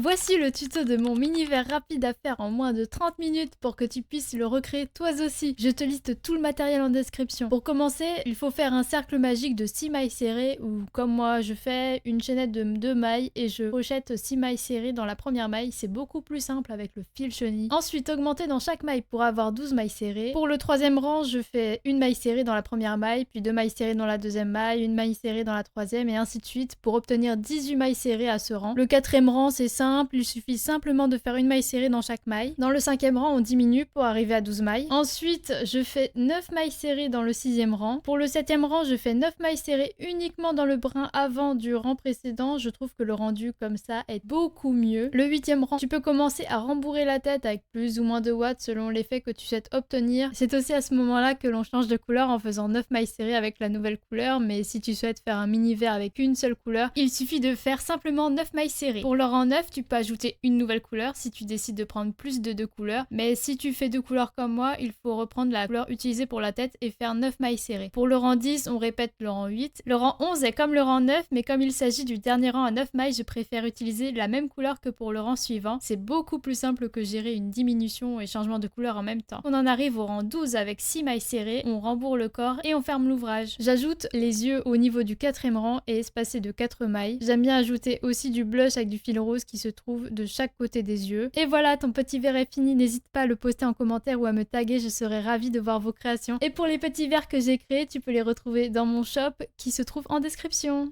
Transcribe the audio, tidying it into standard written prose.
Voici le tuto de mon mini verre rapide à faire en moins de 30 minutes pour que tu puisses le recréer toi aussi. Je te liste tout le matériel en description. Pour commencer, il faut faire un cercle magique de 6 mailles serrées ou comme moi je fais une chaînette de 2 mailles et je crochette 6 mailles serrées dans la première maille. C'est beaucoup plus simple avec le fil chenille. Ensuite, augmenter dans chaque maille pour avoir 12 mailles serrées. Pour le troisième rang, je fais une maille serrée dans la première maille, puis 2 mailles serrées dans la deuxième maille, une maille serrée dans la troisième et ainsi de suite pour obtenir 18 mailles serrées à ce rang. Le quatrième rang, c'est simple, il suffit simplement de faire une maille serrée dans chaque maille. Dans le cinquième rang, on diminue pour arriver à 12 mailles. Ensuite, je fais 9 mailles serrées dans le sixième rang. Pour le septième rang, je fais 9 mailles serrées uniquement dans le brin avant du rang précédent. Je trouve que le rendu comme ça est beaucoup mieux. Le huitième rang, tu peux commencer à rembourrer la tête avec plus ou moins de watts selon l'effet que tu souhaites obtenir. C'est aussi à ce moment-là que l'on change de couleur en faisant 9 mailles serrées avec la nouvelle couleur, mais si tu souhaites faire un mini verre avec une seule couleur, il suffit de faire simplement 9 mailles serrées. Pour le rang 9, tu peux ajouter une nouvelle couleur si tu décides de prendre plus de 2 couleurs, mais si tu fais 2 couleurs comme moi, il faut reprendre la couleur utilisée pour la tête et faire 9 mailles serrées. Pour le rang 10, on répète le rang 8. Le rang 11 est comme le rang 9, mais comme il s'agit du dernier rang à 9 mailles, je préfère utiliser la même couleur que pour le rang suivant. C'est beaucoup plus simple que gérer une diminution et changement de couleur en même temps. On en arrive au rang 12 avec 6 mailles serrées, on rembourre le corps et on ferme l'ouvrage. J'ajoute les yeux au niveau du quatrième rang et espacé de 4 mailles. J'aime bien ajouter aussi du blush avec du fil rose qui se trouve de chaque côté des yeux. Et voilà, ton petit verre est fini. N'hésite pas à le poster en commentaire ou à me taguer, je serai ravie de voir vos créations. Et pour les petits verres que j'ai créés, tu peux les retrouver dans mon shop qui se trouve en description.